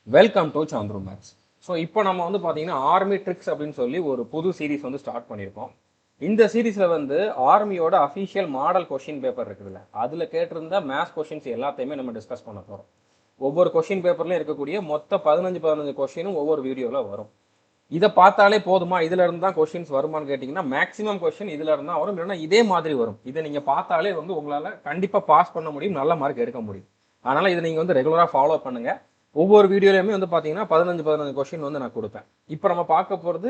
Welcome to Chandru maths. So இப்போ நம்ம வந்து பார்த்தீங்கன்னா ஆர்மி ட்ரிக்ஸ் அப்படின்னு சொல்லி ஒரு புது சீரிஸ் வந்து ஸ்டார்ட் பண்ணியிருக்கோம். இந்த சீரீஸில் வந்து ஆர்மியோட அஃபிஷியல் மாடல் கொஷின் பேப்பர் இருக்குதுல்ல, அதில் கேட்டிருந்த மேத்ஸ் கொஷின்ஸ் எல்லாத்தையுமே நம்ம டிஸ்கஸ் பண்ண போகிறோம். ஒவ்வொரு கொஷின் பேப்பர்லையும் இருக்கக்கூடிய மொத்த 15 கொஷினும் ஒவ்வொரு வீடியோவில் வரும். இதை பார்த்தாலே போதுமா, இதுல இருந்து தான் கொஷின்ஸ் வருமானு கேட்டிங்கன்னா மேக்ஸிமம் கொஷின் இதுல இருந்தா வரும், இல்லைன்னா இதே மாதிரி வரும். இதை நீங்கள் பார்த்தாலே வந்து உங்களால் கண்டிப்பாக பாஸ் பண்ண முடியும், நல்ல மார்க் எடுக்க முடியும். அதனால் இதை நீங்கள் வந்து ரெகுலராக ஃபாலோ பண்ணுங்கள். ஒவ்வொரு வீடியோலையுமே வந்து பார்த்தீங்கன்னா 15 கொஷின் வந்து நான் கொடுப்பேன். இப்போ நம்ம பார்க்க போகிறது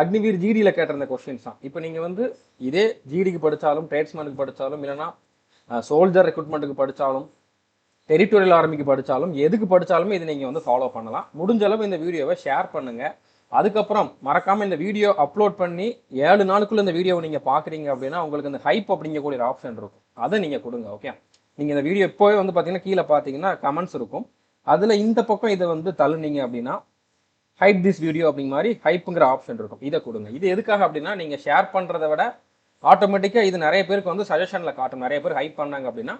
அக்னிவீர் ஜிடியில் கேட்டிருந்த கொஷின்ஸ் தான். இப்போ நீங்கள் வந்து இதே ஜிடிக்கு படித்தாலும், ட்ரேட்ஸ்மேனுக்கு படித்தாலும், இல்லைனா சோல்ஜர் ரெக்ரூட்மெண்ட்டுக்கு படித்தாலும், டெரிட்டோரியல் ஆர்மிக்கு படித்தாலும், எதுக்கு படித்தாலுமே இதை நீங்கள் வந்து ஃபாலோ பண்ணலாம். முடிஞ்ச அளவு இந்த வீடியோவை ஷேர் பண்ணுங்கள். அதுக்கப்புறம் மறக்காமல் இந்த வீடியோ அப்லோட் பண்ணி 7 நாளுக்குள்ள இந்த வீடியோவை நீங்கள் பார்க்குறீங்க அப்படின்னா உங்களுக்கு இந்த ஹைப் அப்படிங்கக்கூடிய ஒரு ஆப்ஷன் இருக்கும், அதை நீங்கள் கொடுங்க. ஓகே, நீங்கள் இந்த வீடியோ இப்போவே வந்து பார்த்தீங்கன்னா கீழே பார்த்தீங்கன்னா கமெண்ட்ஸ் இருக்கும், அதில் இந்த பக்கம் இதை வந்து தள்ளுனீங்க அப்படின்னா ஹைப் திஸ் வீடியோ அப்படிங்கிற மாதிரி ஹைப்புங்கிற ஆப்ஷன் இருக்கும், இதை கொடுங்க. இது எதுக்காக அப்படின்னா நீங்கள் ஷேர் பண்ணுறதை விட ஆட்டோமேட்டிக்காக இது நிறைய பேருக்கு வந்து சஜஷனில் காட்டும். நிறைய பேர் ஹைப் பண்ணாங்க அப்படின்னா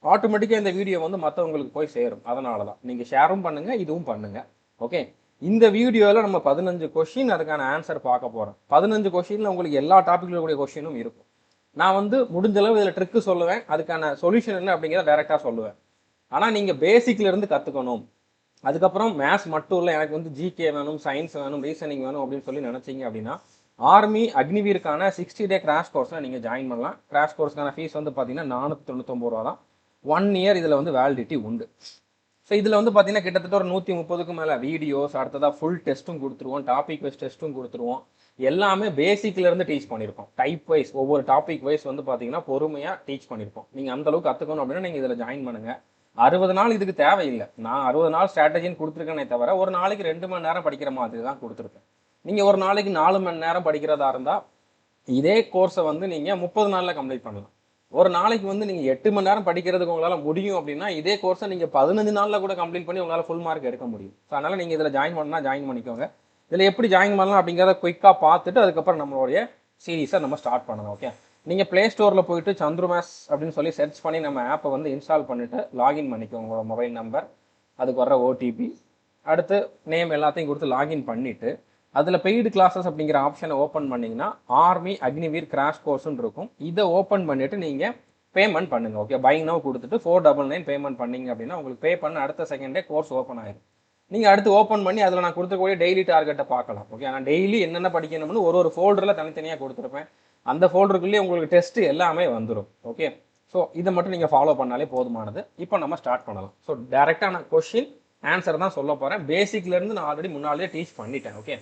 ஆட்டோமேட்டிக்காக இந்த வீடியோ வந்து மற்றவங்களுக்கு போய் சேரும். அதனால தான் நீங்கள் ஷேரும் பண்ணுங்கள், இதுவும் பண்ணுங்கள். ஓகே, இந்த வீடியோவில் நம்ம 15 கொஷின் அதுக்கான ஆன்சர் பார்க்க போகிறோம். 15 கொஷினில் உங்களுக்கு எல்லா டாப்பிக்கில் கூடிய கொஷினும் இருக்கும். நான் வந்து முடிஞ்ச அளவு இதில் ட்ரிக்கு சொல்லுவேன், அதுக்கான சொல்யூஷன் என்ன அப்படிங்கிறத டைரெக்டாக சொல்லுவேன். ஆனால் நீங்கள் பேசிக்லேருந்து கற்றுக்கணும். அதுக்கப்புறம் மேத்ஸ் மட்டும் இல்லை, எனக்கு வந்து ஜிகே வேணும், சயின்ஸ் வேணும், ரீசனிங் வேணும் அப்படின்னு சொல்லி நினச்சிங்க அப்படின்னா ஆர்மி அக்னிவீருக்கான 60 டே கிராஷ் கோர்ஸில் நீங்கள் ஜாயின் பண்ணலாம். கிராஷ் கோர்ஸ்க்கான ஃபீஸ் வந்து பார்த்தீங்கன்னா 499 ரூபா தான். 1 இயர் இதில் வந்து வேலிடிட்டி உண்டு. ஸோ இதில் வந்து பார்த்தீங்கன்னா கிட்டத்தட்ட ஒரு 130க்கு மேலே வீடியோஸ், அடுத்ததாக ஃபுல் டெஸ்ட்டும் கொடுத்துருவோம், டாபிக் வைஸ் டெஸ்ட்டும் கொடுத்துருவோம். எல்லாமே பேசிக்லேருந்து டீச் பண்ணியிருக்கோம். டைப் வைஸ் ஒவ்வொரு டாபிக் வைஸ் வந்து பார்த்தீங்கன்னா பொறுமையாக டீச் பண்ணியிருப்போம். நீங்கள் அந்தளவுக்கு கற்றுக்கணும் அப்படின்னா நீங்கள் இதில் ஜாயின் பண்ணுங்கள். 60 நாள் இதுக்கு தேவையில்லை. நான் 60 நாள் ஸ்ட்ராட்டஜின்னு கொடுத்துருக்கேனே தவிர ஒரு நாளைக்கு 2 மணி நேரம் படிக்கிற மாதிரி தான் கொடுத்துருக்கேன். நீங்கள் ஒரு நாளைக்கு 4 மணி நேரம் படிக்கிறதா இருந்தால் இதே கோர்ஸை வந்து நீங்கள் 30 நாளில் கம்ப்ளீட் பண்ணலாம். ஒரு நாளைக்கு வந்து நீங்கள் 8 மணி நேரம் படிக்கிறதுக்கு உங்களால் முடியும் அப்படின்னா இதே கோர்ஸை நீங்கள் 15 நாளில் கூட கம்ப்ளீட் பண்ணி உங்களால் ஃபுல் மார்க் எடுக்க முடியும். ஸோ அதனால் நீங்கள் இதில் ஜாயின் பண்ணால் ஜாயின் பண்ணிக்கோங்க. இதில் எப்படி ஜாயின் பண்ணலாம் அப்படிங்கிறத குயிக்காக பார்த்துட்டு அதுக்கப்புறம் நம்மளுடைய சீரீஸை நம்ம ஸ்டார்ட் பண்ணலாம். ஓகே, நீங்கள் ப்ளே ஸ்டோரில் போயிட்டு சந்துரு மேத்ஸ் அப்படின்னு சொல்லி சர்ச் பண்ணி நம்ம ஆப்பை வந்து இன்ஸ்டால் பண்ணிவிட்டு லாகின் பண்ணிக்கோங்க. உங்களோட மொபைல் நம்பர், அதுக்கு வர ஓடிபி, அடுத்து நேம் எல்லாத்தையும் கொடுத்து லாகின் பண்ணிவிட்டு அதில் பெய்டு கிளாஸஸ் அப்படிங்கிற ஆப்ஷனை ஓப்பன் பண்ணிங்கன்னா ஆர்மி அக்னிவீர் கிராஷ் கோர்ஸ்ன்னு இருக்கும். இதை ஓப்பன் பண்ணிவிட்டு நீங்கள் பேமெண்ட் பண்ணுங்கள். ஓகே, பை நவ் கொடுத்துட்டு 499 பேமெண்ட் பண்ணிங்க அப்படின்னா உங்களுக்கு பே பண்ண அடுத்த செகண்டே கோர்ஸ் ஓப்பன் ஆயிடும். நீங்கள் அடுத்து ஓப்பன் பண்ணி அதில் நான் கொடுத்துக்கூடிய டெய்லி டார்கெட்டை பார்க்கலாம். ஓகே, நான் டெய்லி என்னென்ன படிக்கணும்னு ஒரு ஃபோல்டரில் தனித்தனியாக கொடுத்துருப்பேன். அந்த ஃபோல்டருக்குள்ளேயே உங்களுக்கு டெஸ்ட் எல்லாமே வந்துடும். ஓகே, ஸோ இதை மட்டும் நீங்கள் ஃபாலோ பண்ணாலே போதுமானது. இப்போ நம்ம ஸ்டார்ட் பண்ணலாம். ஸோ டேரெக்டாக நான் கொஷின் ஆன்சர் தான் சொல்ல போகிறேன். பேசிக்லேருந்து நான் ஆல்ரெடி முன்னாலே டீச் பண்ணிட்டேன். ஓகே,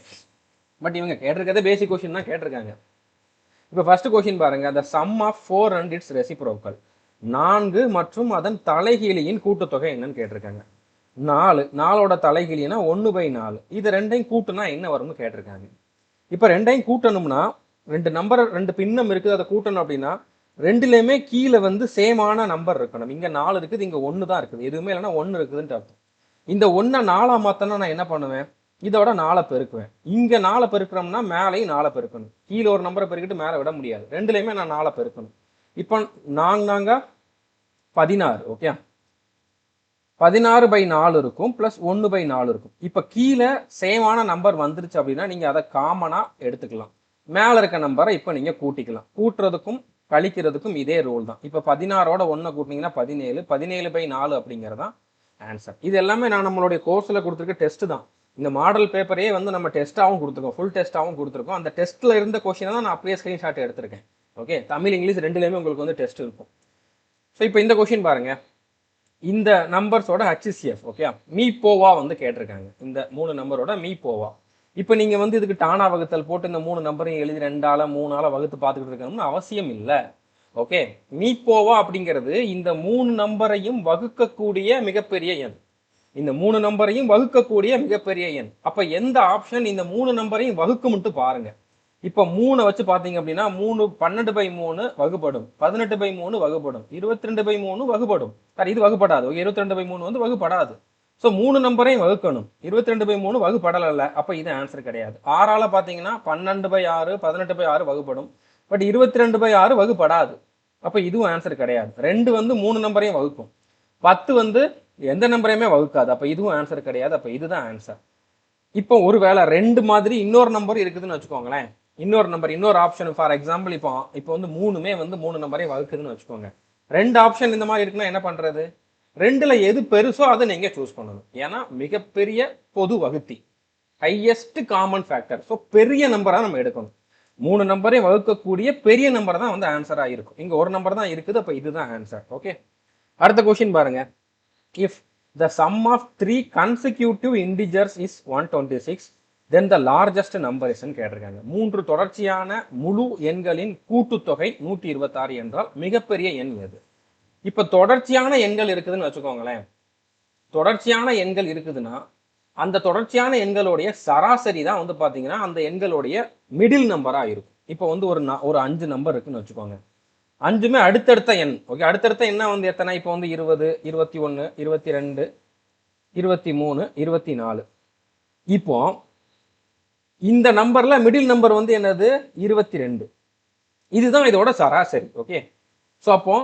பட் இவங்க கேட்டிருக்கதே பேசிக் கொஷின் தான் கேட்டிருக்காங்க. இப்போ ஃபர்ஸ்ட் கொஷின் பாருங்க, the sum of 4 and its reciprocal. 4 மற்றும் அதன் தலைகீழியின் கூட்டுத்தொகை என்னன்னு கேட்டிருக்காங்க. 4ஓட தலைகீழினா 1/4. இது ரெண்டையும் கூட்டுனா என்ன வரும்னு கேட்டிருக்காங்க. இப்போ ரெண்டையும் கூட்டணும்னா 2 நம்பர் 2 பின்னம் இருக்குது, அதை கூட்டணும் அப்படின்னா ரெண்டுலேயுமே கீழே வந்து சேமான நம்பர் இருக்கணும். இங்கே 4 இருக்குது, இங்கே 1 தான் இருக்குது, எதுவுமே இல்லைன்னா 1 இருக்குதுன்ட்டு அர்த்தம். இந்த 1 4 மாற்றினா நான் என்ன பண்ணுவேன், இதோட 4 பெருக்குவேன். இங்கே 4 பெருக்கிறோம்னா மேலேயும் 4 பெருக்கணும். கீழே ஒரு நம்பரை பெருக்கிட்டு மேலே விட முடியாது, ரெண்டுலேயுமே நான் 4 பெருக்கணும். இப்போ நாங்க 16. ஓகே, 16/4 இருக்கும், ப்ளஸ் 1/4 இருக்கும். இப்போ கீழே சேமான நம்பர் வந்துருச்சு அப்படின்னா நீங்கள் அதை காமனாக எடுத்துக்கலாம். மேலே இருக்க நம்பரை இப்போ நீங்கள் கூட்டிக்கலாம். கூட்டுறதுக்கும் கழிக்கிறதுக்கும் இதே ரூல் தான். இப்போ 16ஓட 1 கூட்டினீங்கன்னா 17, 17/4 அப்படிங்கிறதான் ஆன்சர். இது எல்லாமே நான் நம்மளுடைய கோர்ஸில் கொடுத்துருக்க டெஸ்ட் தான். இந்த மாடல் பேப்பரையே வந்து நம்ம டெஸ்ட்டாகவும் கொடுத்துருக்கோம், ஃபுல் டெஸ்ட்டாகவும் கொடுத்துருக்கோம். அந்த டெஸ்ட்டில் இருந்த கொஸ்டினை தான் நான் அப்படியே ஸ்க்ரீன்ஷாட் எடுத்திருக்கேன். ஓகே, தமிழ் இங்கிலீஷ் ரெண்டுலேயுமே உங்களுக்கு வந்து டெஸ்ட் இருக்கும். ஸோ இப்போ இந்த கொஸ்டின் பாருங்க, இந்த நம்பர்ஸோட HCF. ஓகே, மீப்போவா வந்து கேட்டிருக்காங்க. இந்த 3 நம்பரோட மீப்போவா. இப்போ நீங்கள் வந்து இதுக்கு டானா வகுத்தல் போட்டு இந்த 3 நம்பரையும் எழுதி 2ஆல 3ஆல வகுத்து பார்த்துக்கிட்டு இருக்கணும்னு அவசியம் இல்லை. ஓகே, மீப்போவா அப்படிங்கிறது இந்த 3 நம்பரையும் வகுக்கக்கூடிய மிகப்பெரிய எண். இந்த 3 நம்பரையும் வகுக்கக்கூடிய மிகப்பெரிய எண். அப்போ எந்த ஆப்ஷன் இந்த 3 நம்பரையும் வகுக்கும்ட்டு பாருங்க. இப்போ 3 வச்சு பார்த்தீங்க அப்படின்னா 3 12/3 வகுப்படும், 18/3 வகுப்படும், 22/3 வகுப்படும். சார் இது வகுப்படாது. 22/3 வந்து வகுப்படாது. ஸோ 3 நம்பரையும் வகுக்கணும். 22/3 வகுப்படலை, அப்போ இது ஆன்சர் கிடையாது. 6ஆல் பார்த்தீங்கன்னா 12/6, 18/6 வகுப்படும். பட் 22/6 வகுப்படாது, அப்போ இதுவும் ஆன்சர் கிடையாது. 2 வந்து 3 நம்பரையும் வகுக்கும். 10 வந்து எந்த நம்பரையுமே வகுக்காது. அப்போ இதுவும் ஆன்சர் கிடையாது. அப்போ இதுதான் ஆன்சர். இப்போ ஒருவேளை ரெண்டு மாதிரி இன்னொரு நம்பர் இருக்குதுன்னு வச்சுக்கோங்களேன். இன்னொரு நம்பர் இன்னொரு ஆப்ஷன் ஃபார் எக்ஸாம்பிள் இப்போ வந்து மூணுமே வந்து மூணு நம்பரையும் வகுக்குதுன்னு வச்சுக்கோங்க. ரெண்டு ஆப்ஷன் இந்த மாதிரி இருக்குன்னா என்ன பண்றது? ரெண்டுல எது பெருசோ அதை நீங்க சூஸ் பண்ணணும். ஏன்னா மிகப்பெரிய பொது வகுத்தி, ஹையஸ்ட் காமன் ஃபேக்டர். ஸோ பெரிய நம்பரா நம்ம எடுக்கணும். மூணு நம்பரையும் வகுக்கக்கூடிய பெரிய நம்பர் தான் வந்து ஆன்சரா இருக்கும். இங்க ஒரு நம்பர் தான் இருக்குது. அப்ப இதுதான் ஆன்சர். ஓகே, அடுத்த கொஸ்டின் பாருங்க. If the sum of three consecutive integers is 126, then the largest number is கேட்டிருக்காங்க. மூன்று தொடர்ச்சியான முழு எண்களின் கூட்டுத்தொகை 126 என்றால் மிகப்பெரிய எண் எது? இப்ப தொடர்ச்சியான எண்கள் இருக்குதுன்னு வச்சுக்கோங்களேன். தொடர்ச்சியான எண்கள் இருக்குதுன்னா அந்த தொடர்ச்சியான எண்களுடைய சராசரி தான் வந்து பாத்தீங்கன்னா அந்த எண்களுடைய மிடில் நம்பரா இருக்கும். இப்போ வந்து ஒரு 5 நம்பர் இருக்குன்னு வச்சுக்கோங்க. அஞ்சுமே அடுத்தடுத்த எண். ஓகே, அடுத்தடுத்த எண்ணா வந்து எத்தனை? இப்போ வந்து 20, 21, 22, 23, 24. இப்போ இந்த நம்பர்ல மிடில் நம்பர் வந்து என்னது? 22. இதுதான் இதோட சராசரி. ஓகே, ஸோ அப்போ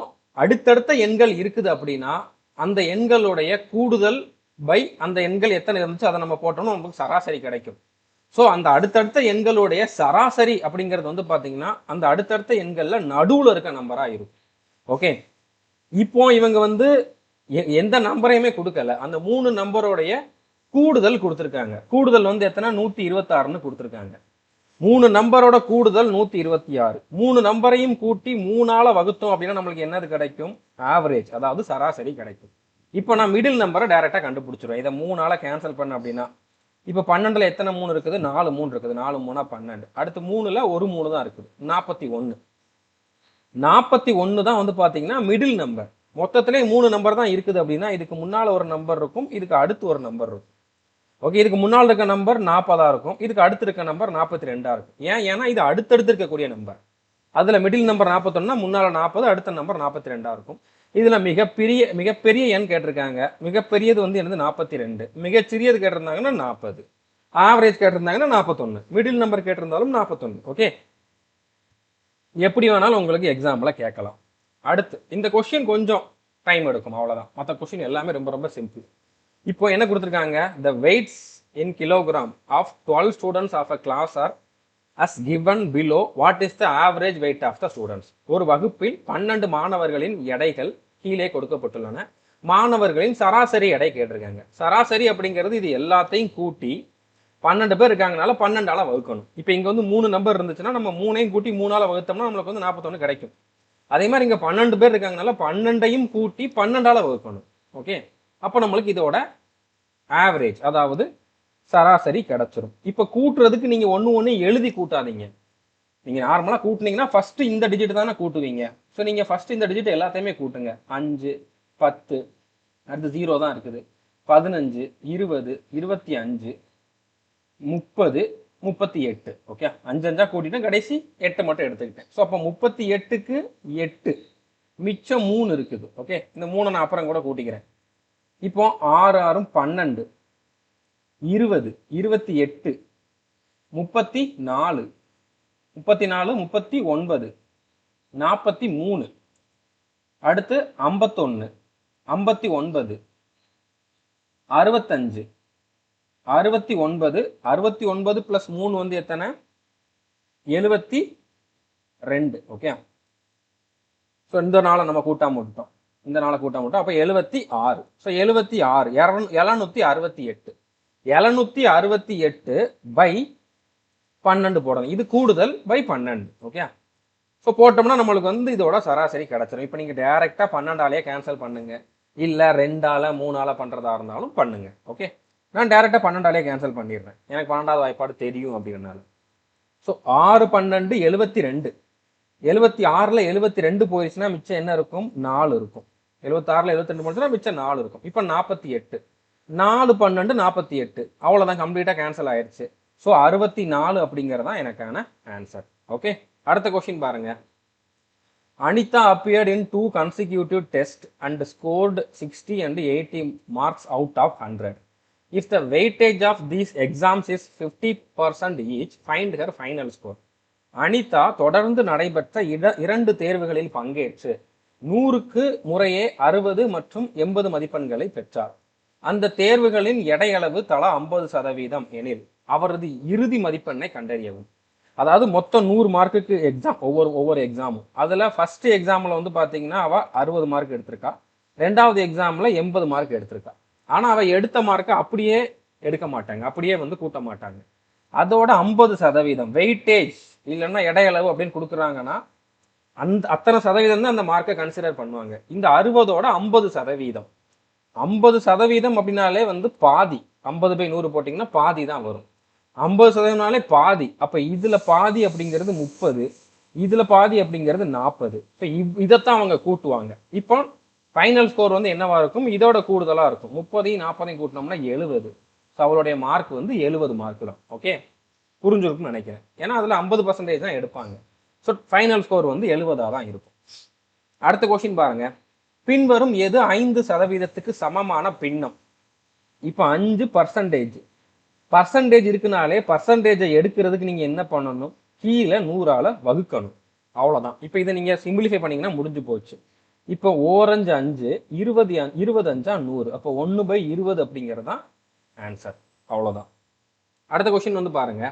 அடுத்தடுத்த எண்கள் இருக்குது அப்படின்னா அந்த எண்களுடைய கூடுதல் பை அந்த எண்கள் எத்தனை இருந்துச்சு அதை நம்ம போட்டோம்னா நமக்கு சராசரி கிடைக்கும். ஸோ அந்த அடுத்தடுத்த எண்களுடைய சராசரி அப்படிங்கிறது வந்து பார்த்தீங்கன்னா அந்த அடுத்தடுத்த எண்கள்ல நடுவில் இருக்க நம்பரா இருக்கும். ஓகே, இப்போ இவங்க வந்து எந்த நம்பரையுமே கொடுக்கல. அந்த மூணு நம்பருடைய கூடுதல் கொடுத்துருக்காங்க. கூடுதல் வந்து எத்தனை? 126ன்னு கொடுத்துருக்காங்க. மூணு நம்பரோட கூடுதல் 126. மூணு நம்பரையும் கூட்டி 3ஆல வகுத்தோம் அப்படின்னா நம்மளுக்கு என்னது கிடைக்கும்? ஆவரேஜ், அதாவது சராசரி கிடைக்கும். இப்போ நான் மிடில் நம்பரை டைரக்டா கண்டுபிடிச்சிருவேன். இதை 3ஆல கேன்சல் பண்ண அப்படின்னா இப்போ 12ல எத்தனை 3 இருக்குது? 4 3 இருக்குது. 4 3 12. அடுத்து 3ல ஒரு 3 தான் இருக்குது. 41. 41 தான் வந்து பாத்தீங்கன்னா மிடில் நம்பர். மொத்தத்திலே 3 நம்பர் தான் இருக்குது அப்படின்னா இதுக்கு முன்னால ஒரு நம்பர் இருக்கும், இதுக்கு அடுத்து ஒரு நம்பர் இருக்கும். ஓகே, இதுக்கு முன்னால் இருக்க நம்பர் 40 இருக்கும், இதுக்கு அடுத்து இருக்க நம்பர் 42 இருக்கும். ஏன்னா இது அடுத்தடுத்து இருக்கக்கூடிய நம்பர். அதுல மிடில் நம்பர் 41, முன்னால 40, அடுத்த நம்பர் 42 இருக்கும். இதுல மிகப்பெரிய எண் கேட்டிருக்காங்க. மிகப்பெரியது வந்து என்னது? 42. மிகச்சிறியது கேட்டிருந்தாங்கன்னா 40. ஆவரேஜ் கேட்டிருந்தாங்கன்னா 41. மிடில் நம்பர் கேட்டிருந்தாலும் 41. ஓகே, எப்படி வேணாலும் உங்களுக்கு எக்ஸாம்பிள கேட்கலாம். அடுத்து இந்த கொஸ்டின் கொஞ்சம் டைம் எடுக்கும், அவ்வளவுதான். மற்ற கொஸ்டின் எல்லாமே ரொம்ப ரொம்ப சிம்பிள். இப்போ என்ன கொடுத்துருக்காங்க? the weights in kilogram of 12 students of a class are as given below. what is the average weight of the students? ஒரு வகுப்பில் 12 மாணவர்களின் எடைகள் கீழே கொடுக்கப்பட்டுள்ளன. மாணவர்களின் சராசரி எடை கேட்டிருக்காங்க. சராசரி அப்படிங்கிறது இது எல்லாத்தையும் கூட்டி 12 பேர் இருக்காங்கனால 12ஆல வகுக்கணும். இப்போ இங்க வந்து 3 நம்பர் இருந்துச்சுன்னா நம்ம 3ஐயும் கூட்டி 3ஆல வகுத்தோம்னா நம்மளுக்கு வந்து 41 கிடைக்கும். அதே மாதிரி இங்க 12 பேர் இருக்காங்கனால 12ஐயும் கூட்டி 12ஆல வகுக்கணும். ஓகே, அப்போ நம்மளுக்கு இதோட ஆவரேஜ், அதாவது சராசரி கிடைச்சிரும். இப்போ கூட்டுறதுக்கு நீங்க ஒண்ணு எழுதி கூட்டாதீங்க. நீங்க நார்மலா கூட்டுனீங்கன்னா ஃபர்ஸ்ட் இந்த டிஜிட் தானே கூட்டுவீங்க. ஸோ நீங்க ஃபர்ஸ்ட் இந்த டிஜிட் எல்லாத்தையுமே கூட்டுங்க. 5, 10, அடுத்து 0 தான் இருக்குது. 15, 20, 25, 30, 38. ஓகே, 5 5 கூட்டிட்டேன், கடைசி 8 மட்டும் எடுத்துக்கிட்டேன். ஸோ அப்போ 38க்கு 8, மிச்சம் 3 இருக்குது. ஓகே, இந்த 3 நான் அப்புறம் கூட கூட்டிக்கிறேன். இப்போ 6 6 12, 20, 28, 34, 39, 43, அடுத்து 51, 59, 65, 69, 69 பிளஸ் 3 வந்து எத்தனை? 72. ஓகே, ஸோ இந்த நாளை நம்ம கூட்டாம விட்டோம். அப்ப 76. ஸோ 76 768. 768 பை 12 போடணும். இது கூடுதல் பை 12. ஓகே, ஸோ போட்டோம்னா நம்மளுக்கு வந்து இதோட சராசரி கிடைச்சிடும். இப்போ நீங்க டைரக்டா 12ஆலேயே கேன்சல் பண்ணுங்க, இல்ல 2ஆல 3ஆல பண்றதா இருந்தாலும் பண்ணுங்க. ஓகே, நான் டைரக்டா 12ஆலேயே கேன்சல் பண்ணிடுறேன். எனக்கு 12வது வாய்ப்பாடு தெரியும் அப்படிங்கிறனால. ஸோ 6 12 72. 76ல 72 போயிடுச்சுன்னா மிச்சம் என்ன இருக்கும்? 4 இருக்கும். 76ல 72 போயிடுச்சுன்னா மிச்சம் 4 இருக்கும். இப்போ 48. 4 12 48. அவ்வளவுதான், கம்ப்ளீட்டா கேன்சல் ஆயிடுச்சு. ஸோ 64 அப்படிங்கிறது தான் எனக்கான ஆன்சர். ஓகே, அடுத்த கொஸ்டின் பாருங்க. Anita appeared in 2 consecutive tests and scored 60 and 80 marks out of 100. If the weightage of these exams is 50% each, find her final score. Anitha தொடர்ந்து நடைபெற்ற 2 தேர்வுகளில் பங்கேற்று 100க்கு முறையே 60 மற்றும் 80 மதிப்பெண்களை பெற்றார். அந்த தேர்வுகளின் எடையளவு தலா 50% எனில் அவரது இறுதி மதிப்பெண்ணை கண்டறியவும். அதாவது மொத்தம் 100 மார்க்குக்கு எக்ஸாம், ஒவ்வொரு எக்ஸாமும். அதுல ஃபர்ஸ்ட் எக்ஸாம்ல வந்து பாத்தீங்கன்னா அவ 60 மார்க் எடுத்திருக்கா, 2வது எக்ஸாம்ல 80 மார்க் எடுத்திருக்கா. ஆனா அவ எடுத்த மார்க்கை அப்படியே எடுக்க மாட்டாங்க, அப்படியே வந்து கூட்ட மாட்டாங்க. அதோட 50% வெயிட்டேஜ் இல்லைன்னா எடையளவு அப்படின்னு கொடுக்குறாங்கன்னா அத்தனை சதவீதம் தான் அந்த மார்க்கை கன்சிடர் பண்ணுவாங்க. இந்த 60ஓட 50%, 50% அப்படின்னாலே வந்து பாதி, 50/100 போட்டிங்கன்னா பாதி தான் வரும். 50%னாலே பாதி. அப்ப இதுல பாதி அப்படிங்கிறது 30, இதுல பாதி அப்படிங்கிறது 40. இப்போ இதைத்தான் அவங்க கூட்டுவாங்க. இப்போ ஃபைனல் ஸ்கோர் வந்து என்னவா இருக்கும், இதோட கூடுதலா இருக்கும். 30 40 கூட்டினோம்னா 70. ஸோ அவளுடைய மார்க் வந்து 70 மார்க் தான். ஓகே, புரிஞ்சிருக்கும்னு நினைக்கிறேன். ஏன்னா அதுல 50% தான் எடுப்பாங்க. ஸோ ஃபைனல் ஸ்கோர் வந்து 70 தான் இருக்கும். அடுத்த கொஸ்டின் பாருங்க. பின்வரும் எது 5% சமமான பின்னம்? இப்போ 5% பர்சன்டேஜ் இருக்குனாலே பர்சன்டேஜை எடுக்கிறதுக்கு நீங்க என்ன பண்ணணும், கீழே 100ஆல வகுக்கணும், அவ்வளவுதான். இப்போ இதை நீங்க சிம்பிளிஃபை பண்ணீங்கன்னா முடிஞ்சு போச்சு. இப்போ ஓரஞ்சு 5, 20 5 100, அப்போ 1/20 அப்படிங்கிறது தான் ஆன்சர், அவ்வளவுதான். அடுத்த கொஸ்டின் வந்து பாருங்க.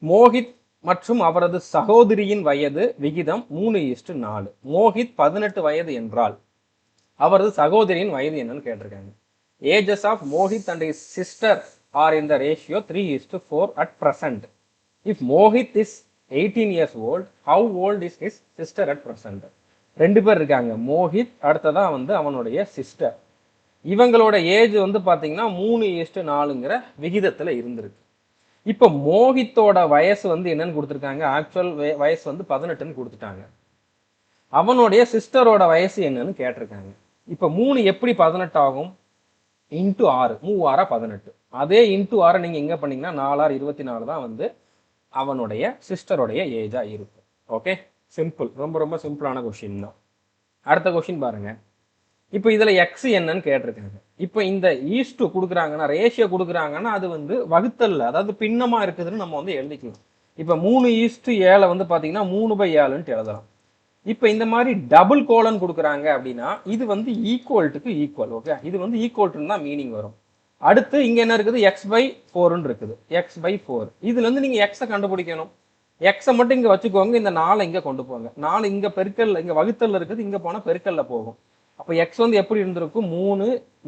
மோஹித் மற்றும் அவரது சகோதரியின் வயது விகிதம் 3:4. மோஹித் 18 வயது என்றால் அவரது சகோதரியின் வயது என்னன்னு கேட்டிருக்காங்க. Ages of Mohit and his sister are in the ratio 3:4 at present. If Mohit is 18 years old, how old is his sister at present? 2 பேர் இருக்காங்க, மோஹித், அடுத்ததா வந்து அவனுடைய சிஸ்டர். இவங்களோட ஏஜ் வந்து பாத்தீங்கன்னா 3:4ங்கிற விகிதத்துல இருந்திருக்கு. இப்ப மோஹித்தோட வயசு வந்து என்னன்னு கொடுத்துருக்காங்க, ஆக்சுவல் வயசு வந்து 18ன்னு கொடுத்துட்டாங்க. அவனுடைய சிஸ்டரோட வயசு என்னன்னு கேட்டிருக்காங்க. இப்ப 3 எப்படி 18 ஆகும், இன்ட்டு 6, 3 18. அதே இன்ட்டு 6 நீங்க எங்க பண்ணீங்கன்னா 4 24 தான் வந்து அவனுடைய சிஸ்டருடைய ஏஜா இருக்கும். ஓகே, சிம்பிள், ரொம்ப ரொம்ப சிம்பிளான கொஸ்டின் தான். அடுத்த கொஸ்டின் பாருங்க. இப்போ இதுல எக்ஸ் என்னன்னு கேட்டிருக்காங்க. இப்போ இந்த ஈஸ்டு கொடுக்குறாங்கன்னா, ரேஷியோ கொடுக்குறாங்கன்னா அது வந்து வகுத்தல்ல, அதாவது பின்னமா இருக்குதுன்னு நம்ம வந்து எழுதிக்கலாம். இப்போ 3:7 வந்து பாத்தீங்கன்னா 3/7ன்ட்டு எழுதலாம். இப்போ இந்த மாதிரி டபுள் கோலன் கொடுக்குறாங்க அப்படின்னா இது வந்து ஈக்குவல்ட்டுக்கு ஈக்குவல். ஓகே, இது வந்து ஈக்குவல்ட்டுன்னு தான் மீனிங் வரும். அடுத்து இங்க என்ன இருக்குது, x/4ன்னு இருக்குது, x/4. இதுல இருந்து நீங்க எக்ஸை கண்டுபிடிக்கணும். எக்ஸை மட்டும் இங்க வச்சுக்கோங்க, இந்த 4 இங்க கொண்டு போங்க. 4 இங்க பெருக்கல், இங்க வகுத்தல் இருக்குது, இங்க போனா பெருக்கல்ல போகும். அப்ப எக்ஸ் வந்து எப்படி இருந்திருக்கும்,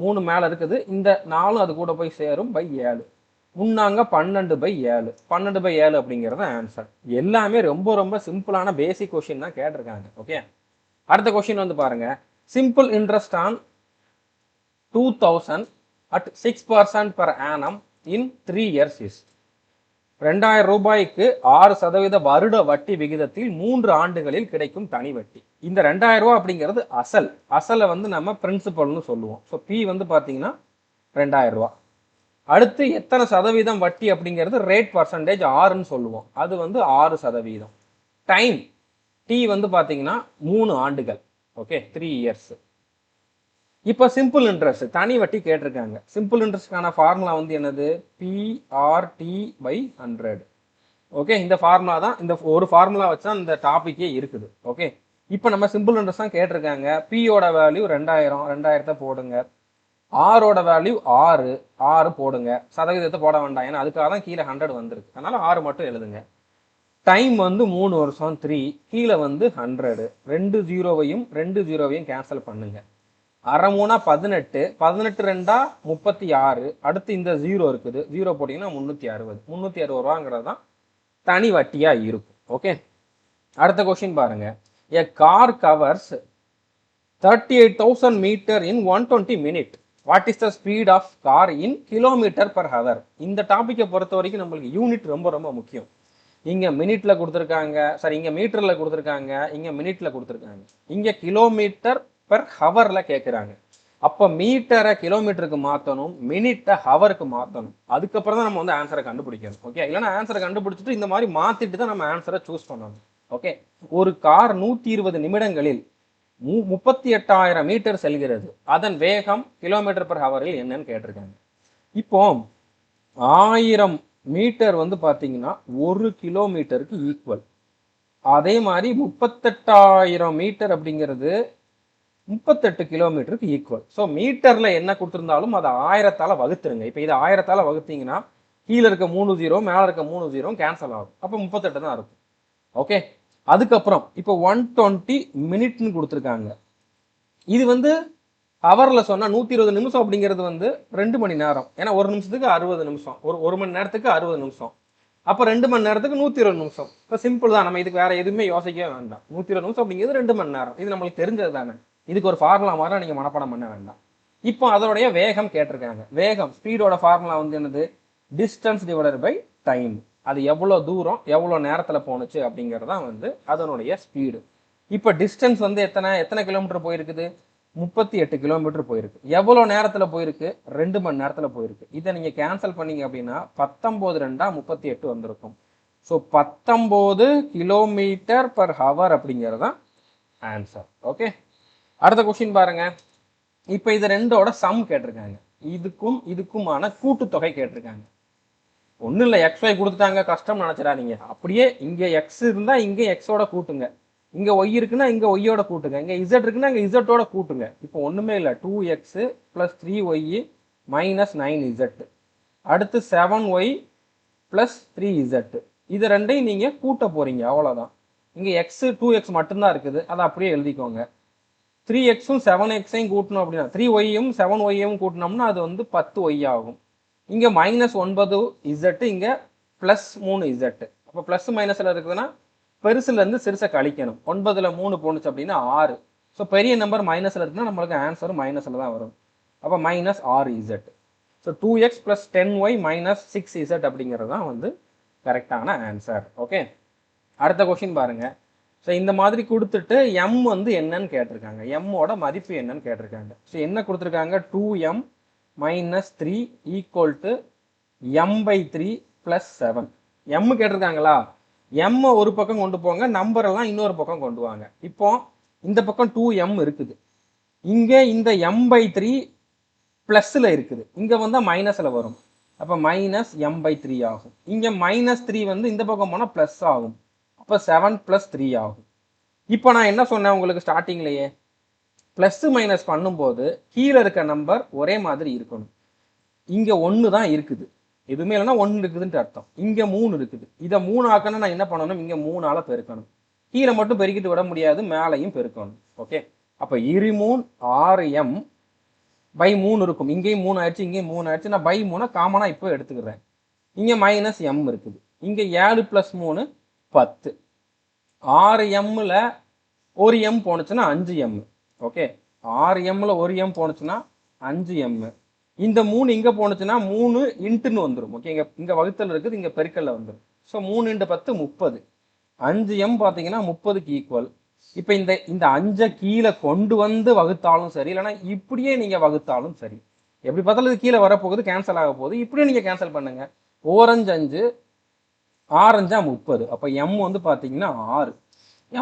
3 மேல இருக்குது, இந்த 4 அது கூட போய் சேரும், பை 7. முன்னாங்க 12/7, 12/7 அப்படிங்கிறது ஆன்சர். எல்லாமே ரொம்ப ரொம்ப சிம்பிளான பேசிக் கொஸ்டின் தான் கேட்டிருக்காங்க. ஓகே, அடுத்த கொஸ்டின் வந்து பாருங்க. Simple interest on 2000 at 6% per annum in 3 years is. 2000 ரூபாய்க்கு 6% வருட வட்டி விகிதத்தில் 3 ஆண்டுகளில் கிடைக்கும் தனி வட்டி. இந்த 2000 ரூபாய் அப்படிங்கிறது அசலை வந்து நம்ம பிரின்சிபல்னு சொல்லுவோம். ஸோ பி வந்து பாத்தீங்கன்னா 2000 ரூபாய். அடுத்து எத்தனை சதவீதம் வட்டி அப்படிங்கிறது ரேட் பர்சன்டேஜ் 6ன்னு சொல்லுவோம், அது வந்து 6%. டைம் டி வந்து பாத்தீங்கன்னா 3 ஆண்டுகள். Okay, 3 years. இப்போ சிம்பிள் இன்ட்ரெஸ்ட் தனி வட்டி கேட்டிருக்காங்க. சிம்பிள் இன்ட்ரெஸ்ட்கான ஃபார்முலா வந்து என்னது, PRT/100. ஓகே, இந்த ஃபார்முலா தான், இந்த ஒரு ஃபார்முலா வச்சா இந்த டாபிக்கே இருக்குது. ஓகே, இப்போ நம்ம சிம்பிள் இன்ட்ரெஸ்ட் தான் கேட்டிருக்காங்க. பியோட வேல்யூ 2000, 2000 போடுங்க. ஆரோட வேல்யூ 6 போடுங்க. சதவீதத்தை போட வேண்டாம், ஏன்னா அதுக்காக தான் கீழே 100 வந்திருக்கு, அதனால 6 மட்டும் எழுதுங்க. டைம் வந்து 3 வருஷம், 3, கீழே வந்து 100. 2 0வையும் 2 0வையும் கேன்சல் பண்ணுங்க. 6×3 18, 18×2 36. அடுத்து இந்த 0 இருக்குது, 0 போட்டீங்கன்னா 360 ரூபாங்கிறது தான் தனி வட்டியா இருக்கும். ஓகே, அடுத்த கொஸ்டின் பாருங்க. A car covers 38,000 meter in 120 minutes. What is the speed of car in km/h? இந்த டாபிக்கை பொறுத்த வரைக்கும் நம்மளுக்கு யூனிட் ரொம்ப ரொம்ப முக்கியம். இங்க மினிட்ல கொடுத்துருக்காங்க, சரி இங்க மீட்டர்ல கொடுத்துருக்காங்க, இங்க மினிட்ல கொடுத்துருக்காங்க, இங்க km/h கேட்குறாங்க. அப்போ மீட்டரை கிலோமீட்டருக்கு மாற்றணும், மினிட்டை ஹவருக்கு மாற்றணும். அதுக்கப்புறம் தான் நம்ம வந்து ஆன்சரை கண்டுபிடிக்கணும். ஓகே, இல்லைன்னா ஆன்சரை கண்டுபிடிச்சிட்டு இந்த மாதிரி மாற்றிட்டு தான் நம்ம ஆன்சரை சூஸ் பண்ணணும். ஓகே, ஒரு கார் 120 நிமிடங்களில் 38,000 மீட்டர் செல்கிறது, அதன் வேகம் km/h என்னன்னு கேட்டிருக்காங்க. இப்போ 1000 மீட்டர் வந்து பார்த்தீங்கன்னா 1 கிலோமீட்டருக்கு ஈக்குவல். அதே மாதிரி 38,000 மீட்டர் அப்படிங்கிறது 38 கிலோமீட்டருக்கு ஈக்குவல். ஸோ மீட்டர்ல என்ன கொடுத்துருந்தாலும் அதை 1000ஆல வகுத்துருங்க. இப்போ இதை 1000ஆல வகுத்தீங்கன்னா கீழே இருக்க 3 0 மேலே இருக்க 3 0 கேன்சல் ஆகும். அப்போ 38 தான் இருக்கும். ஓகே, அதுக்கப்புறம் இப்போ 120 மினிட்னு கொடுத்துருக்காங்க. இது வந்து ஹவரில் சொன்னால் 120 நிமிஷம் அப்படிங்கிறது வந்து 2 மணி நேரம். ஏன்னா ஒரு நிமிஷத்துக்கு 60 நிமிஷம், ஒரு மணி நேரத்துக்கு 60 நிமிஷம். அப்போ 2 மணி நேரத்துக்கு 120 நிமிஷம். இப்போ சிம்பிள் தான், நம்ம இதுக்கு வேற எதுவுமே யோசிக்கவே வேண்டாம். 120 நிமிஷம் அப்படிங்கிறது 2 மணி நேரம். இது நம்மளுக்கு தெரிஞ்சது தானே. இதுக்கு ஒரு ஃபார்முலா மாதிரி நீங்கள் மனப்பாடம் பண்ண வேண்டாம். இப்போ அதோடைய வேகம் கேட்டிருக்காங்க. வேகம் ஸ்பீடோட ஃபார்முலா வந்து என்னது? Distance divided by time. அது எவ்வளோ தூரம் எவ்வளோ நேரத்தில் போணுச்சு அப்படிங்கிறது தான் வந்து அதனுடைய ஸ்பீடு. இப்போ டிஸ்டன்ஸ் வந்து எத்தனை கிலோமீட்டர் போயிருக்குது? 38 கிலோமீட்டர் போயிருக்கு. எவ்வளோ நேரத்தில் போயிருக்கு? 2 மணி நேரத்தில் போயிருக்கு. இதை நீங்கள் கேன்சல் பண்ணீங்க அப்படின்னா 19 2 38 வந்திருக்கும். ஸோ 19 கிலோமீட்டர் பர் ஹவர் அப்படிங்கிறது தான் ஆன்சர். ஓகே, அடுத்த கொஸ்டின் பாருங்க. இப்போ இது ரெண்டோட சம் கேட்டிருக்காங்க. இதுக்குமான கூட்டுத்தொகை கேட்டிருக்காங்க. ஒன்றும் இல்லை, XY கொடுத்துட்டாங்க, கஷ்டம் நினச்சிடாதீங்க. அப்படியே இங்கே எக்ஸ் இருந்தால் இங்கே எக்ஸோட கூட்டுங்க, இங்கே ஒய் இருக்குன்னா இங்கே ஒய்யோட கூட்டுங்க, இங்கே இசட் இருக்குன்னா இங்கே இசட்டோட கூட்டுங்க. இப்போ ஒன்றுமே இல்லை, 2x + 3y - 9z, அடுத்து 7y + 3z. இது ரெண்டையும் நீங்கள் கூட்ட போகிறீங்க, அவ்வளோதான். இங்கே x 2x மட்டும்தான் இருக்குது, அதை அப்படியே எழுதிக்கோங்க. 3xம் 7xையும் கூட்டணும் அப்படின்னா 3yயும் 7yயும் கூட்டினோம்னா அது வந்து 10y ஆகும். இங்கே -9z, இங்கே +3z. அப்போ ப்ளஸ் மைனஸில் இருக்குதுன்னா பெருசுலேருந்து சிறுசை கழிக்கணும். 9ல் 3 போணுச்சு அப்படின்னா 6. ஸோ பெரிய நம்பர் மைனஸில் இருக்குன்னா நம்மளுக்கு ஆன்சர் மைனஸில் தான் வரும். அப்போ -6z. So 2x + 10y - 6z அப்படிங்கிறது தான் வந்து கரெக்டான ஆன்சர். ஓகே, அடுத்த கொஸ்டின் பாருங்க. ஸோ இந்த மாதிரி கொடுத்துட்டு m வந்து என்னன்னு கேட்டிருக்காங்க. எம்மோட மதிப்பு என்னன்னு கேட்டிருக்காங்க. ஸோ என்ன கொடுத்துருக்காங்க? 2m - 3 = m/3 + 7. m கேட்டிருக்காங்களா? m ஒரு பக்கம் கொண்டு போங்க, நம்பர் எல்லாம் இன்னொரு பக்கம் கொண்டு வாங்க. இப்போ இந்த பக்கம் 2m இருக்குது, இங்கே இந்த m/3 ப்ளஸ்ல இருக்குது, இங்க வந்தா மைனஸ்ல வரும். அப்ப -m/3 ஆகும். இங்க -3 வந்து இந்த பக்கம் போனா பிளஸ் ஆகும். அப்ப 7 + 3 ஆகும். இப்போ நான் என்ன சொன்னேன் உங்களுக்கு ஸ்டார்டிங்லயே? பிளஸ் மைனஸ் பண்ணும்போது கீழே இருக்க நம்பர் ஒரே மாதிரி இருக்கணும். இங்க 1 தான் இருக்குது, எதுவுமே இல்லைன்னா 1 இருக்குதுன்ட்டு அர்த்தம். இங்க 3 இருக்குது, இதை 3 ஆக்கணும். நான் என்ன பண்ணணும்? இங்க 3ஆல பெருக்கணும். கீழே மட்டும் பெருக்கிட்டு விட முடியாது, மேலையும் பெருக்கணும். ஓகே, அப்ப 2 6m/3 இருக்கும். இங்கேயும் 3 ஆயிடுச்சு, இங்கேயும் 3 ஆயிடுச்சு. நான் /3 காமனா இப்போ எடுத்துக்கிறேன். இங்க -m இருக்குது, இங்க 7 + 3 10. 6mல 1m போனுச்சுன்னா 5m. ஓகே, 6mல 1m போனுச்சுன்னா 5m. இந்த 3 இங்க போனுச்சுன்னா 3 இன்ட்டுன்னு வந்துடும். ஓகே, இங்க வகுத்தல் இருக்குது, இங்க பெருக்கல்ல வந்துடும். ஸோ 3 × 10 30. 5m பார்த்தீங்கன்னா 30க்கு ஈக்குவல். இப்போ இந்த 5 கீழே கொண்டு வந்து வகுத்தாலும் சரி, இல்லைன்னா இப்படியே நீங்க வகுத்தாலும் சரி, எப்படி பார்த்தாலும் இது கீழே வரப்போகுது, கேன்சல் ஆக போகுது. இப்படியே நீங்க கேன்சல் பண்ணுங்க. 4 5 5, 6 5 30. அப்போ m வந்து பார்த்தீங்கன்னா 6.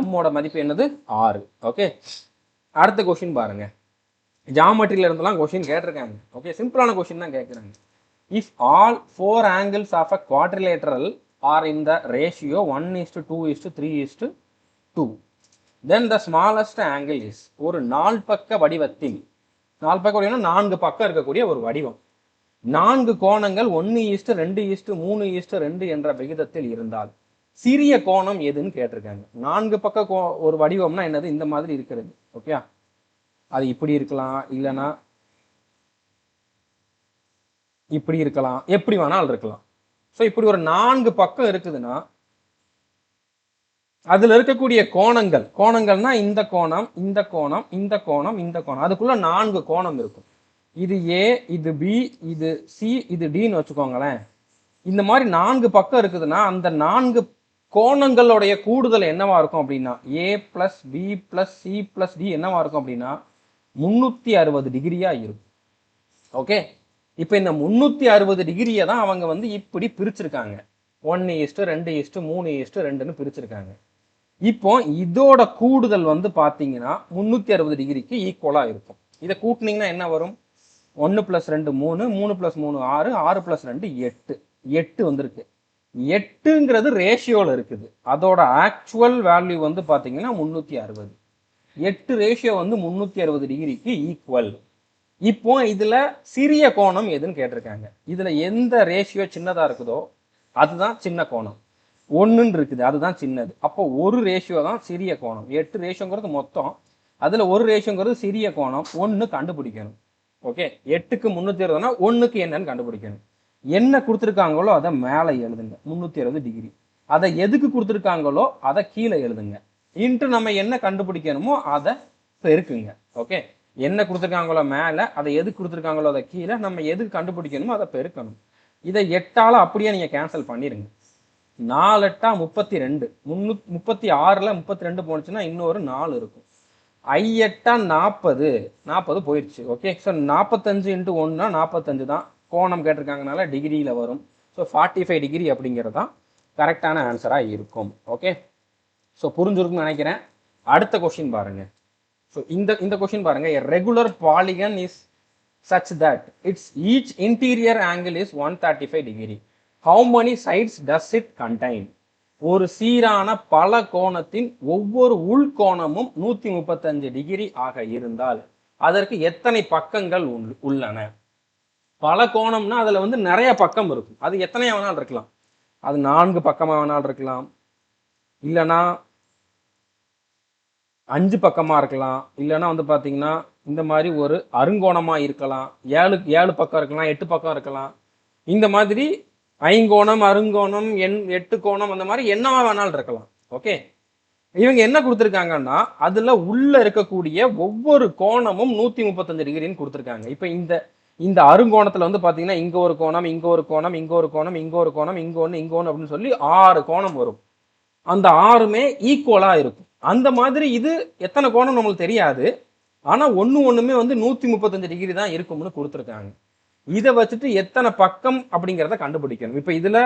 m-ஓட மதிப்பு என்னது? 6. ஓகே, அடுத்த கொஸ்டின் பாருங்க. ஜாமெட்ரியில இருந்தெல்லாம் கொஸ்டின் கேட்டிருக்காங்க. ஓகே, சிம்பிளான கொஸ்டின் தான் கேட்குறாங்க. If all 4 angles of a quadrilateral are in the ratio 1:2:3:2, then the smallest angle is. ஒரு நால்பக்க வடிவத்தில், நால்பக்க வடிவம்னா 4 பக்கம் இருக்கக்கூடிய ஒரு வடிவம், 4 கோணங்கள் 1:2:3:2 என்ற விகிதத்தில் இருந்தால் சிறிய கோணம் எதுன்னு கேட்டிருக்காங்க. 4 பக்க ஒரு வடிவம்னா என்னது? இந்த மாதிரி இருக்கிறது. ஓகே, அது இப்படி இருக்கலாம், இல்லைன்னா இப்படி இருக்கலாம், எப்படி வேணாலும் இருக்கலாம். ஸோ இப்படி ஒரு 4 பக்கம் இருக்குதுன்னா அதுல இருக்கக்கூடிய கோணங்கள்னா இந்த கோணம், இந்த கோணம், இந்த கோணம், இந்த கோணம், அதுக்குள்ள 4 கோணம் இருக்கும். இது A, இது B, இது C, இது Dன்னு வச்சுக்கோங்களேன். இந்த மாதிரி 4 பக்கம் இருக்குதுன்னா அந்த 4 கோணங்களுடைய கூடுதல் என்னவா இருக்கும் அப்படின்னா A + B + C + D என்னவா இருக்கும் அப்படின்னா 360 டிகிரியா இருக்கும். ஓகே, இப்போ இந்த 360 டிகிரியை தான் அவங்க வந்து இப்படி பிரிச்சிருக்காங்க. 1:2:3:2ன்னு பிரிச்சிருக்காங்க. இப்போ இதோட கூடுதல் வந்து பாத்தீங்கன்னா 360 டிகிரிக்கு ஈக்குவலா இருக்கும். இதை கூட்டினீங்கன்னா என்ன வரும்? 1 + 2 3, 3 + 3 6, 6 + 2 8. 8 வந்திருக்கு. 8ங்கிறது ரேஷியோவில் இருக்குது. அதோட ஆக்சுவல் வேல்யூ வந்து பார்த்தீங்கன்னா 360. 8 ரேஷியோ வந்து 360 டிகிரிக்கு ஈக்குவல். இப்போ இதுல சிறிய கோணம் எதுன்னு கேட்டிருக்காங்க. இதுல எந்த ரேஷியோ சின்னதா இருக்குதோ அதுதான் சின்ன கோணம். 1ன்னு இருக்குது, அதுதான் சின்னது. அப்போ ஒரு ரேஷியோ தான் சிறிய கோணம். 8 ரேஷியோங்கிறது மொத்தம், அதுல ஒரு ரேஷியோங்கிறது சிறிய கோணம். 1 கண்டுபிடிக்கணும். ஓகே, 8க்கு 360னா 1க்கு என்னன்னு கண்டுபிடிக்கணும். என்ன கொடுத்துருக்காங்களோ அதை மேலே எழுதுங்க, 360 டிகிரி. அதை எதுக்கு கொடுத்துருக்காங்களோ அதை கீழே எழுதுங்க. இன்ட்டு நம்ம என்ன கண்டுபிடிக்கணுமோ அதை பெருக்குங்க. ஓகே, என்ன கொடுத்துருக்காங்களோ மேலே, அதை எதுக்கு கொடுத்துருக்காங்களோ அதை கீழே, நம்ம எதுக்கு கண்டுபிடிக்கணுமோ அதை பெருக்கணும். இதை 8ஆல அப்படியே நீங்கள் கேன்சல் பண்ணிடுங்க. 4 8 32, 36ல் 32 போனுச்சுன்னா இன்னொரு 4 இருக்கும். 5 8 40, 40 போயிடுச்சு. ஓகே, ஸோ 45 × 1 45 தான். கோணம் கேட்டிருக்காங்கனால டிகிரியில் வரும். ஸோ 45 டிகிரி அப்படிங்கிறது தான் கரெக்டான ஆன்சராக இருக்கும். ஓகே, ஸோ புரிஞ்சிருக்குன்னு நினைக்கிறேன். அடுத்த கொஸ்டின் பாருங்க. ஸோ இந்த கொஸ்டின் பாருங்க. A regular polygon is such that its each interior angle is 135 degree. How many sides does it contain? ஒரு சீரான பல கோணத்தின் ஒவ்வொரு உள்கோணமும் 135 டிகிரி ஆக இருந்தால் அதற்கு எத்தனை பக்கங்கள் உள்ளன? பல கோணம்னா அதுல வந்து நிறைய பக்கம் இருக்கும். அது எத்தனை வேணாலும் இருக்கலாம். அது 4 பக்கமா வேணாலும் இருக்கலாம், இல்லைன்னா 5 பக்கமா இருக்கலாம், இல்லைன்னா வந்து பாத்தீங்கன்னா இந்த மாதிரி ஒரு அருங்கோணமா இருக்கலாம், 7 பக்கம் இருக்கலாம், 8 பக்கம் இருக்கலாம். இந்த மாதிரி ஐங்கோணம், அருங்கோணம், 8 கோணம், அந்த மாதிரி என்னவா வேணாலும் இருக்கலாம். ஓகே, இவங்க என்ன கொடுத்துருக்காங்கன்னா அதுல உள்ள இருக்கக்கூடிய ஒவ்வொரு கோணமும் 135 டிகிரின்னு கொடுத்துருக்காங்க. இப்ப இந்த அருங்கோணத்துல வந்து பாத்தீங்கன்னா இங்க ஒரு கோணம், இங்க ஒரு கோணம், இங்க ஒரு கோணம், இங்க ஒரு கோணம், இங்க ஒண்ணு, இங்க ஒண்ணு அப்படின்னு சொல்லி 6 கோணம் வரும். அந்த 6மே ஈக்குவலா இருக்கும். அந்த மாதிரி இது எத்தனை கோணம் நம்மளுக்கு தெரியாது, ஆனா ஒண்ணுமே வந்து 135 டிகிரி தான் இருக்கும்னு கொடுத்துருக்காங்க. இதை வச்சுட்டு எத்தனை பக்கம் அப்படிங்கிறத கண்டுபிடிக்கணும். இப்ப இதுல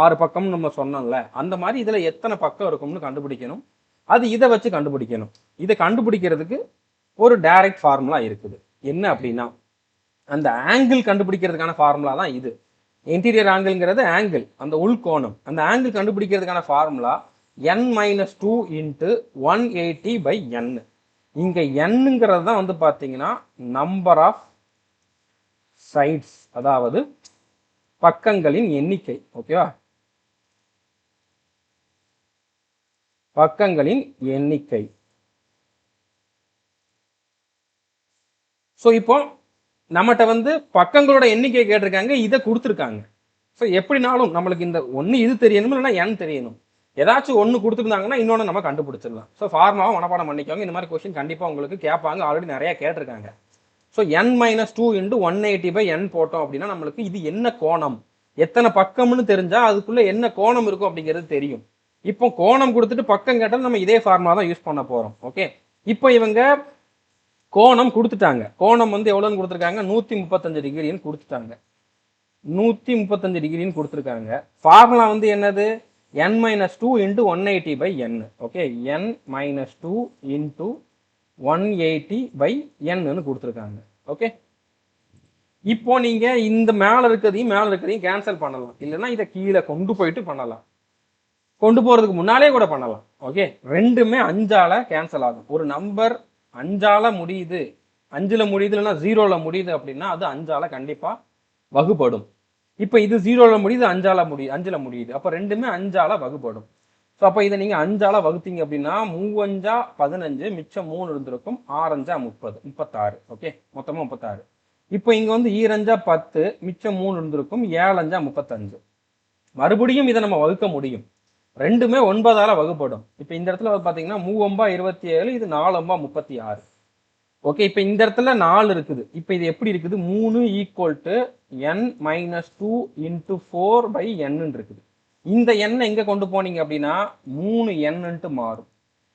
6 பக்கம் நம்ம சொன்னோம்ல, அந்த மாதிரி இதுல எத்தனை பக்கம் இருக்கும்னு கண்டுபிடிக்கணும். அது இதை வச்சு கண்டுபிடிக்கணும். இதை கண்டுபிடிக்கிறதுக்கு ஒரு டைரக்ட் ஃபார்முலா இருக்குது. என்ன அப்படின்னா, அந்த ஆங்கிள் கண்டுபிடிக்கிறதுக்கான ஃபார்முலா தான் இது. இன்டீரியர் ஆங்கிள்ங்கிறது ஆங்கிள், அந்த உள்கோணம். அந்த ஆங்கிள் கண்டுபிடிக்கிறதுக்கான ஃபார்முலா n-2 × 180/n. இங்க n-ங்கிறது தான் வந்து பாத்தீங்கன்னா நம்பர் ஆஃப் சைட்ஸ், அதாவது பக்கங்களின் எண்ணிக்கை. ஓகேவா, பக்கங்களின் எண்ணிக்கை. ஸோ இப்போ நம்மகிட்ட வந்து பக்கங்களோட எண்ணிக்கை கேட்டிருக்காங்க, இதை கொடுத்துருக்காங்க. ஸோ எப்படினாலும் நம்மளுக்கு இந்த ஒன்று இது தெரியணும், இல்லைன்னா n தெரியணும். ஏதாச்சும் ஒன்று கொடுத்துருந்தாங்கன்னா இன்னொன்று நம்ம கண்டுபிடிச்சிடலாம். ஸோ ஃபார்முலாவை மனப்பாடம் பண்ணிக்கோங்க. இந்த மாதிரி கொஸ்டின் கண்டிப்பாக உங்களுக்கு கேட்பாங்க, ஆல்ரெடி நிறைய கேட்டிருக்காங்க. ஸோ n-2 × 180/n போட்டோம் அப்படின்னா நம்மளுக்கு இது என்ன கோணம், எத்தனை பக்கம்னு தெரிஞ்சா அதுக்குள்ள என்ன கோணம் இருக்கும் அப்படிங்கிறது தெரியும். இப்போ கோணம் கொடுத்துட்டு பக்கம் கேட்டாலும் நம்ம இதே ஃபார்முலா தான் யூஸ் பண்ண போறோம். ஓகே, இப்போ இவங்க கோணம் கொடுத்துட்டாங்க. கோணம் வந்து எவ்வளோன்னு கொடுத்துருக்காங்க, 135 டிகிரின்னு கொடுத்துட்டாங்க. 135 டிகிரின்னு கொடுத்துருக்காங்க. ஃபார்முலா வந்து என்னது, n-2 × 180/n. Okay, n-2 × 180/n கொடுத்துருக்காங்க. ஓகே, இப்போ நீங்க இந்த மேல இருக்கிறதையும் கேன்சல் பண்ணலாம், இல்லைன்னா இதை கீழே கொண்டு போயிட்டு பண்ணலாம். கொண்டு போறதுக்கு முன்னாலே கூட பண்ணலாம். ஓகே, ரெண்டுமே 5ஆல கேன்சல் ஆகும். ஒரு நம்பர் 5ஆல முடியுது, 5ல் முடியுது, இல்லைன்னா 0ல் முடியுது அப்படின்னா அது 5ஆல கண்டிப்பா வகுப்படும். இப்போ இது 0ல் முடியுது, 5ல் முடியுது, அப்போ ரெண்டுமே 5ஆல வகுப்படும். ஸோ அப்போ இதை நீங்கள் 5ஆல வகுத்தீங்க அப்படின்னா 3 5 15, மிச்சம் 3 இருந்திருக்கும், 6 5 30, 36. ஓகே, மொத்தமாக 36. இப்போ இங்கே வந்து 2 5 10, மிச்சம் 3 இருந்திருக்கும், 7 5 35. மறுபடியும் இதை நம்ம வகுக்க முடியும், ரெண்டுமே 9ஆல வகுப்படும். இப்போ இந்த இடத்துல பார்த்தீங்கன்னா 3 27, இது 4 36. ஓகே, இப்போ இந்த இடத்துல 4 இருக்குது. இப்போ இது எப்படி இருக்குது, 3 = n-2 × 4/n இருக்குது. இந்த எண்ணை எங்க கொண்டு போனீங்க அப்படின்னா 3n மாறும்.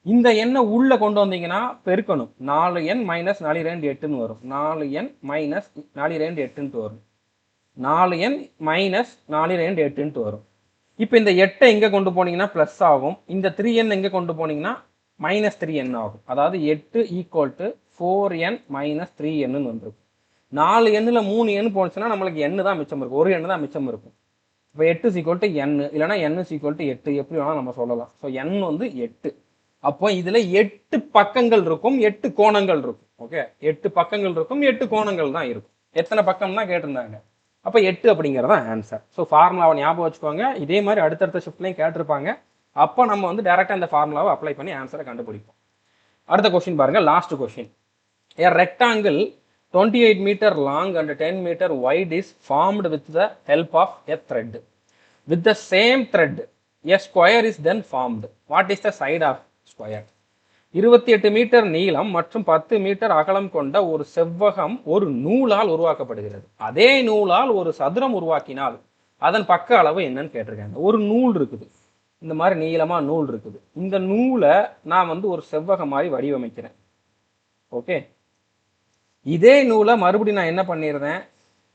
இந்த எண்ணை உள்ள கொண்டு வந்தீங்கன்னா பெருக்கணும், 4n - 4 2 8 வரும். 4n - 4 2 8 வரும். 4n - 4 2 8 வரும். இப்போ இந்த 8 எங்க கொண்டு போனீங்கன்னா பிளஸ் ஆகும். இந்த 3n எங்க கொண்டு போனீங்கன்னா -3n ஆகும். அதாவது 8 = 4n - 3n வந்துருக்கும். 4nல 3n போனுச்சுன்னா நம்மளுக்கு n தான் மிச்சம் இருக்கும், ஒரு n தான் மிச்சம் இருக்கும். இப்போ 8 = n இல்லைனா n = 8 எப்படி வேணால் நம்ம சொல்லலாம். ஸோ n வந்து 8. அப்போ இதில் 8 பக்கங்கள் இருக்கும், 8 கோணங்கள் இருக்கும். ஓகே, 8 பக்கங்கள் இருக்கும், 8 கோணங்கள் தான் இருக்கும். எத்தனை பக்கம் தான் கேட்டிருந்தாங்க. அப்போ 8 அப்படிங்கிறதா ஆன்சர். ஸோ ஃபார்முலாவை ஞாபகம் வச்சுக்கோங்க. இதே மாதிரி அடுத்தடுத்த ஷிஃப்ட்லையும் கேட்டிருப்பாங்க. அப்போ நம்ம வந்து டேரெக்டாக அந்த ஃபார்முலாவை அப்ளை பண்ணி ஆன்சரை கண்டுபிடிப்போம். அடுத்த கொஸ்டின் பாருங்க, last question. A rectangle 28 meter long and 10 meter wide is formed with the help of a thread. With the same thread, a square is then formed. What is the side of square? 28 metre நீளம் மற்றும் 10 metre அகலம் கொண்ட ஒரு செவ்வகம் ஒரு நூலால் உருவாக்கப்படுகிறது. அதே நூலால் ஒரு சதுரம் உருவாக்கினால் அதன் பக்க அளவு என்னன்னு கேட்டிருக்காங்க. ஒரு நூல் இருக்குது, இந்த மாதிரி நீளமா நூல் இருக்குது. இந்த நூலை நான் வந்து ஒரு செவ்வகம் மாதிரி வடிவமைக்கிறேன். ஓகே, இதே நூலை மறுபடியும் நான் என்ன பண்ணிடுறேன்,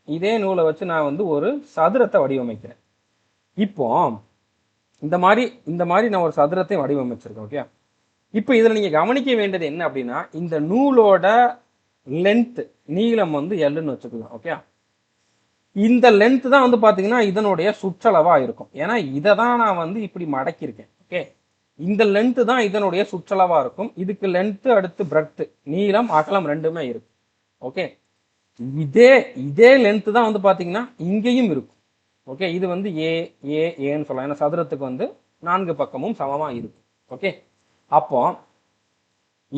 இதே நூலை வச்சு நான் வந்து ஒரு சதுரத்தை வடிவமைக்கிறேன். இப்போ இந்த மாதிரி நான் ஒரு சதுரத்தை வடிவமைச்சிருக்கேன். ஓகே, இப்போ இதில் நீங்கள் கவனிக்க வேண்டியது என்ன அப்படின்னா, இந்த நூலோட லென்த் நீளம் வந்து எல்லுன்னு வச்சுக்கலாம். ஓகே, இந்த லென்த் தான் வந்து பார்த்தீங்கன்னா இதனுடைய சுற்றளவாக இருக்கும். ஏன்னா இதை தான் நான் வந்து இப்படி மடக்கியிருக்கேன். ஓகே, இந்த லென்த்து தான் இதனுடைய சுற்றளவாக இருக்கும். இதுக்கு லென்த்து அடுத்து பிரெத்து, நீளம் அகலம் ரெண்டுமே இருக்கும். ஓகே, இதே லென்த்து தான் வந்து பார்த்தீங்கன்னா இங்கேயும் இருக்கும். ஓகே, இது வந்து ஏன்னு சொல்லலாம். ஏன்னா சதுரத்துக்கு வந்து 4 பக்கமும் சமமாக இருக்கும். ஓகே, அப்போ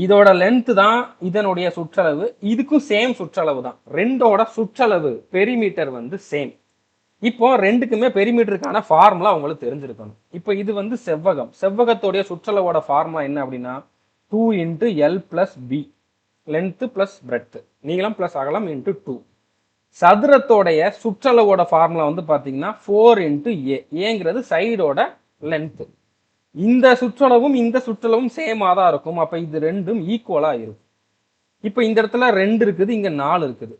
இதோட லென்த்து தான் இதனுடைய சுற்றளவு, இதுக்கும் சேம் சுற்றளவு தான். ரெண்டோட சுற்றளவு பெரிமீட்டர் வந்து சேம். இப்போ ரெண்டுக்குமே பெரிமீட்டருக்கான ஃபார்முலா உங்களுக்கு தெரிஞ்சிருக்கணும். இப்போ இது வந்து செவ்வகத்தோடைய சுற்றளவோட ஃபார்முலா என்ன அப்படின்னா 2 × L + B, length plus breadth, நீளம் ப்ளஸ் அகலம் × 2. சதுரத்தோடைய சுற்றளவோட ஃபார்முலா வந்து பார்த்தீங்கன்னா 4 × A. ஏங்கிறது சைடோட லென்த்து. இந்த சுற்றளவும் இந்த சுற்றளவும் சேமாக தான் இருக்கும். அப்போ இது ரெண்டும் ஈக்குவலாக இருக்கும். இப்போ இந்த இடத்துல 2 இருக்குது, இங்கே 4 இருக்குது.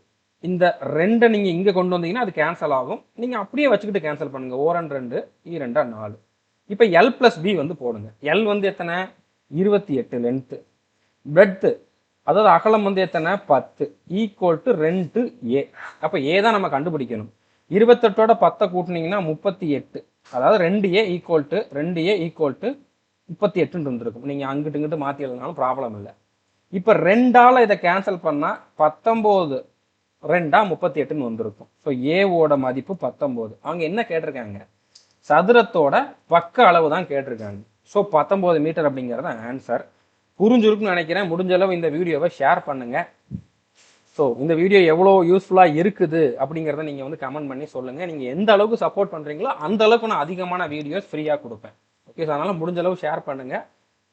இந்த 2 நீங்கள் இங்கே கொண்டு வந்தீங்கன்னா அது கேன்சல் ஆகும். நீங்கள் அப்படியே வச்சுக்கிட்டு கேன்சல் பண்ணுங்க. 2 2 4. இப்போ L + B வந்து போடுங்க. L வந்து எத்தனை, 28 லென்த்து. பிரெத்து அதாவது அகலம் வந்து எத்தனை, 10 = 2A. அப்போ ஏ தான் நம்ம கண்டுபிடிக்கணும். 28ஓட 10 கூட்டினீங்கன்னா 38. அதாவது 2A = 38 இருந்திருக்கும். நீங்கள் அங்கிட்டு இங்கிட்டு மாற்றி எழுதினாலும் ப்ராப்ளம் இல்லை. இப்போ 2ஆல் இதை கேன்சல் பண்ணால் 19 2 38ன்னு வந்திருக்கும். ஸோ ஏவோட மதிப்பு 19. அவங்க என்ன கேட்டிருக்காங்க, சதுரத்தோட பக்க அளவு தான் கேட்டிருக்காங்க. ஸோ 19 மீட்டர் அப்படிங்கிறது ஆன்சர். புரிஞ்சிருக்குன்னு நினைக்கிறேன். முடிஞ்ச அளவு இந்த வீடியோவை ஷேர் பண்ணுங்க. ஸோ இந்த வீடியோ எவ்வளோ யூஸ்ஃபுல்லாக இருக்குது அப்படிங்கிறத நீங்கள் வந்து கமெண்ட் பண்ணி சொல்லுங்கள். நீங்கள் எந்த அளவுக்கு சப்போர்ட் பண்ணுறீங்களோ அந்த அளவுக்கு நான் அதிகமான வீடியோஸ் ஃப்ரீயாக கொடுப்பேன். ஓகே, ஸோ அதனால் முடிஞ்ச அளவு ஷேர் பண்ணுங்கள்.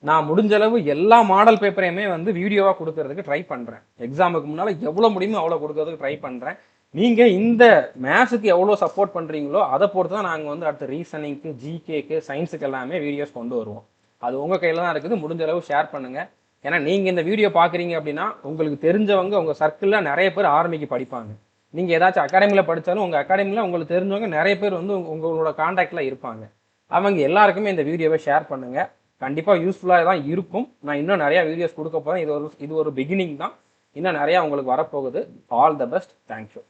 நான் முடிஞ்ச அளவு எல்லா மாடல் பேப்பரையுமே வந்து வீடியோவாக கொடுக்கறதுக்கு ட்ரை பண்ணுறேன். எக்ஸாமுக்கு முன்னால் எவ்வளோ முடியுமோ அவ்வளோ கொடுக்கறதுக்கு ட்ரை பண்ணுறேன். நீங்கள் இந்த மேத்ஸுக்கு எவ்வளோ சப்போர்ட் பண்ணுறீங்களோ அதை பொறுத்து தான் நாங்கள் வந்து அடுத்த ரீசனிங்க்கு, ஜிகேக்கு, சயின்ஸுக்கு எல்லாமே வீடியோஸ் கொண்டு வருவோம். அது உங்கள் கையில் தான் இருக்குது. முடிஞ்ச அளவு ஷேர் பண்ணுங்கள். ஏன்னா நீங்கள் இந்த வீடியோ பார்க்குறீங்க அப்படின்னா உங்களுக்கு தெரிஞ்சவங்க உங்கள் சர்க்கிளில் நிறைய பேர் ஆர்மிக்கு படிப்பாங்க. நீங்கள் ஏதாச்சும் அகாடமியில் படித்தாலும் உங்கள் அகாடமியில் உங்களுக்கு தெரிஞ்சவங்க நிறைய பேர் வந்து உங்களோட கான்டாக்டில் இருப்பாங்க. அவங்க எல்லாருக்குமே இந்த வீடியோவை ஷேர் பண்ணுங்கள். கண்டிப்பாக யூஸ்ஃபுல்லாக தான் இருக்கும். நான் இன்னும் நிறையா வீடியோஸ் கொடுக்க போகிறேன். இது ஒரு பிகினிங் தான். இன்னும் நிறையா உங்களுக்கு வரப்போகுது. All the best. தேங்க்யூ.